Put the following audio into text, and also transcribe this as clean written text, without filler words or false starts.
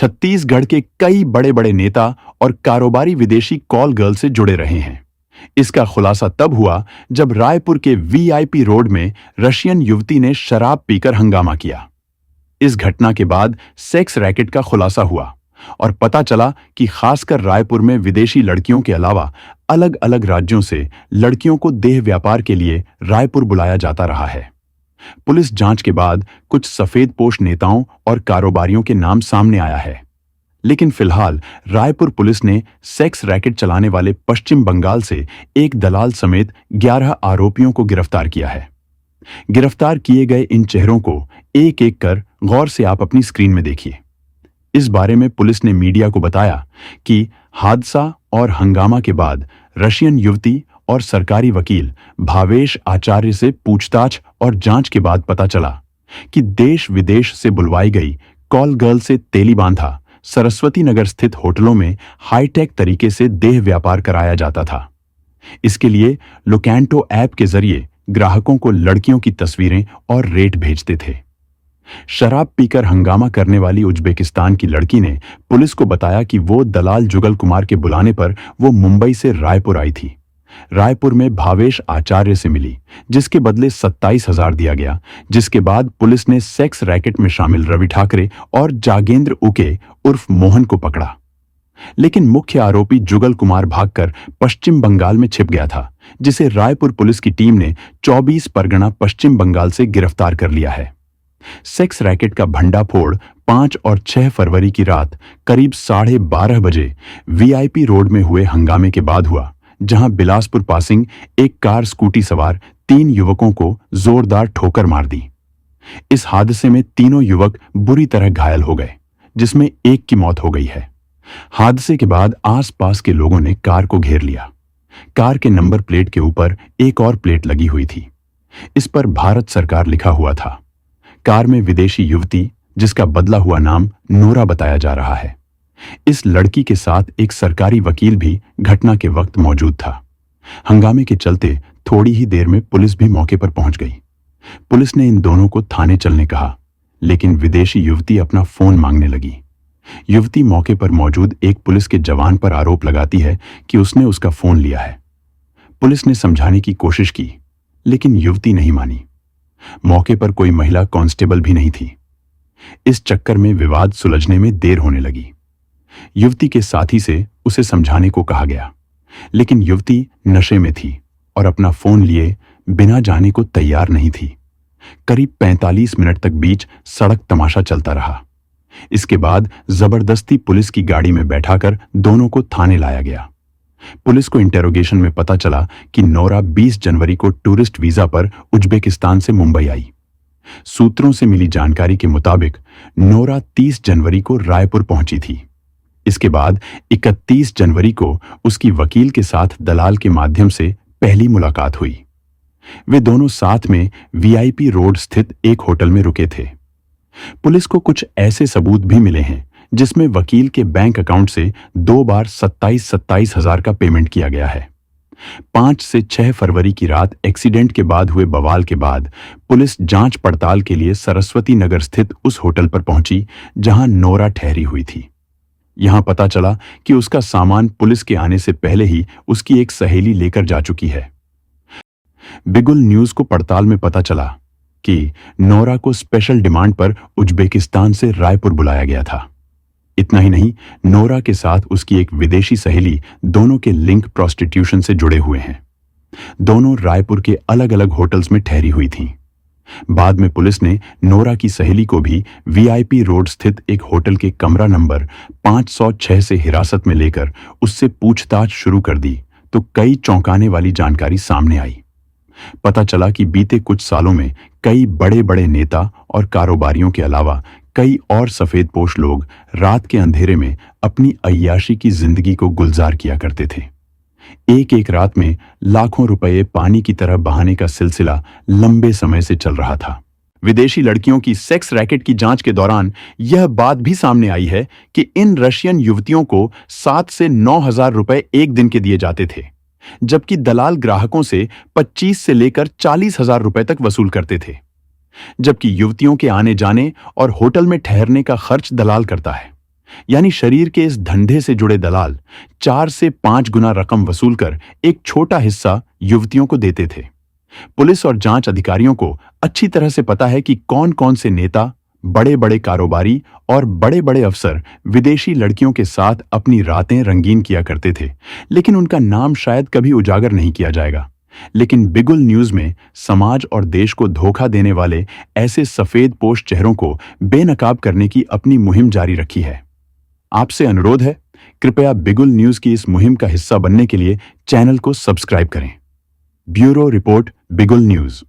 छत्तीसगढ़ के कई बड़े बड़े नेता और कारोबारी विदेशी कॉल गर्ल से जुड़े रहे हैं। इसका खुलासा तब हुआ जब रायपुर के वीआईपी रोड में रशियन युवती ने शराब पीकर हंगामा किया। इस घटना के बाद सेक्स रैकेट का खुलासा हुआ और पता चला कि खासकर रायपुर में विदेशी लड़कियों के अलावा अलग अलग राज्यों से लड़कियों को देह व्यापार के लिए रायपुर बुलाया जाता रहा है। पुलिस जांच के बाद कुछ सफेदपोश नेताओं और कारोबारियों के नाम सामने आया है, लेकिन फिलहाल रायपुर पुलिस ने सेक्स रैकेट चलाने वाले पश्चिम बंगाल से एक दलाल समेत 11 आरोपियों को गिरफ्तार किया है। गिरफ्तार किए गए इन चेहरों को एक एक कर गौर से आप अपनी स्क्रीन में देखिए। इस बारे में पुलिस ने मीडिया को बताया कि हादसा और हंगामा के बाद रशियन युवती और सरकारी वकील भावेश आचार्य से पूछताछ और जांच के बाद पता चला कि देश विदेश से बुलवाई गई कॉल गर्ल से तेलीबांधा सरस्वती नगर स्थित होटलों में हाईटेक तरीके से देह व्यापार कराया जाता था। इसके लिए लोकेंटो ऐप के जरिए ग्राहकों को लड़कियों की तस्वीरें और रेट भेजते थे। शराब पीकर हंगामा करने वाली उज्बेकिस्तान की लड़की ने पुलिस को बताया कि वो दलाल जुगल कुमार के बुलाने पर वो मुंबई से रायपुर आई थी। रायपुर में भावेश आचार्य से मिली, जिसके बदले 27,000 दिया गया, जिसके बाद पुलिस ने सेक्स रैकेट में शामिल रवि ठाकरे और जागेंद्र उके उर्फ मोहन को पकड़ा। लेकिन मुख्य आरोपी जुगल कुमार भागकर पश्चिम बंगाल में छिप गया था, जिसे रायपुर पुलिस की टीम ने 24 परगना पश्चिम बंगाल से गिरफ्तार कर लिया है। सेक्स रैकेट का भंडाफोड़ 5 और 6 फरवरी की रात करीब 12:30 बजे वीआईपी रोड में हुए हंगामे के बाद हुआ, जहां बिलासपुर पासिंग एक कार स्कूटी सवार 3 युवकों को जोरदार ठोकर मार दी। इस हादसे में तीनों युवक बुरी तरह घायल हो गए, जिसमें एक की मौत हो गई है। हादसे के बाद आसपास के लोगों ने कार को घेर लिया। कार के नंबर प्लेट के ऊपर एक और प्लेट लगी हुई थी। इस पर भारत सरकार लिखा हुआ था। कार में विदेशी युवती, जिसका बदला हुआ नाम नोरा बताया जा रहा है। इस लड़की के साथ एक सरकारी वकील भी घटना के वक्त मौजूद था। हंगामे के चलते थोड़ी ही देर में पुलिस भी मौके पर पहुंच गई। पुलिस ने इन दोनों को थाने चलने कहा, लेकिन विदेशी युवती अपना फोन मांगने लगी। युवती मौके पर मौजूद एक पुलिस के जवान पर आरोप लगाती है कि उसने उसका फोन लिया है। पुलिस ने समझाने की कोशिश की, लेकिन युवती नहीं मानी। मौके पर कोई महिला कांस्टेबल भी नहीं थी। इस चक्कर में विवाद सुलझने में देर होने लगी। युवती के साथी से उसे समझाने को कहा गया, लेकिन युवती नशे में थी और अपना फोन लिए बिना जाने को तैयार नहीं थी। करीब 45 मिनट तक बीच सड़क तमाशा चलता रहा। इसके बाद जबरदस्ती पुलिस की गाड़ी में बैठाकर दोनों को थाने लाया गया। पुलिस को इंटेरोगेशन में पता चला कि नोरा 20 जनवरी को टूरिस्ट वीजा पर उज्बेकिस्तान से मुंबई आई। सूत्रों से मिली जानकारी के मुताबिक नोरा 30 जनवरी को रायपुर पहुंची थी। इसके बाद 31 जनवरी को उसकी वकील के साथ दलाल के माध्यम से पहली मुलाकात हुई। वे दोनों साथ में वीआईपी रोड स्थित एक होटल में रुके थे। पुलिस को कुछ ऐसे सबूत भी मिले हैं जिसमें वकील के बैंक अकाउंट से 2 बार 27 हजार का पेमेंट किया गया है। 5 से 6 फरवरी की रात एक्सीडेंट के बाद हुए बवाल के बाद पुलिस जांच पड़ताल के लिए सरस्वती नगर स्थित उस होटल पर पहुंची जहां नोरा ठहरी हुई थी। यहां पता चला कि उसका सामान पुलिस के आने से पहले ही उसकी एक सहेली लेकर जा चुकी है। बिगुल न्यूज को पड़ताल में पता चला कि नोरा को स्पेशल डिमांड पर उज्बेकिस्तान से रायपुर बुलाया गया था। इतना ही नहीं, नोरा के साथ उसकी एक विदेशी सहेली, दोनों के लिंक प्रोस्टिट्यूशन से जुड़े हुए हैं। दोनों रायपुर के अलग अलग होटल्स में ठहरी हुई थीं। बाद में पुलिस ने नोरा की सहेली को भी वीआईपी रोड स्थित एक होटल के कमरा नंबर 506 से हिरासत में लेकर उससे पूछताछ शुरू कर दी, तो कई चौंकाने वाली जानकारी सामने आई। पता चला कि बीते कुछ सालों में कई बड़े बड़े नेता और कारोबारियों के अलावा कई और सफेदपोश लोग रात के अंधेरे में अपनी अय्याशी की जिंदगी को गुलजार किया करते थे। एक एक रात में लाखों रुपए पानी की तरह बहाने का सिलसिला लंबे समय से चल रहा था। विदेशी लड़कियों की सेक्स रैकेट की जांच के दौरान यह बात भी सामने आई है कि इन रशियन युवतियों को 7 से 9 हजार रुपए एक दिन के दिए जाते थे, जबकि दलाल ग्राहकों से 25 से लेकर 40 हजार रुपए तक वसूल करते थे। जबकि युवतियों के आने जाने और होटल में ठहरने का खर्च दलाल करता है। यानी शरीर के इस धंधे से जुड़े दलाल 4 से 5 गुना रकम वसूलकर एक छोटा हिस्सा युवतियों को देते थे। पुलिस और जांच अधिकारियों को अच्छी तरह से पता है कि कौन कौन से नेता, बड़े बड़े कारोबारी और बड़े बड़े अफसर विदेशी लड़कियों के साथ अपनी रातें रंगीन किया करते थे, लेकिन उनका नाम शायद कभी उजागर नहीं किया जाएगा। लेकिन बिगुल न्यूज में समाज और देश को धोखा देने वाले ऐसे सफेद पोश चेहरों को बेनकाब करने की अपनी मुहिम जारी रखी है। आपसे अनुरोध है, कृपया बिगुल न्यूज की इस मुहिम का हिस्सा बनने के लिए चैनल को सब्सक्राइब करें। ब्यूरो रिपोर्ट, बिगुल न्यूज।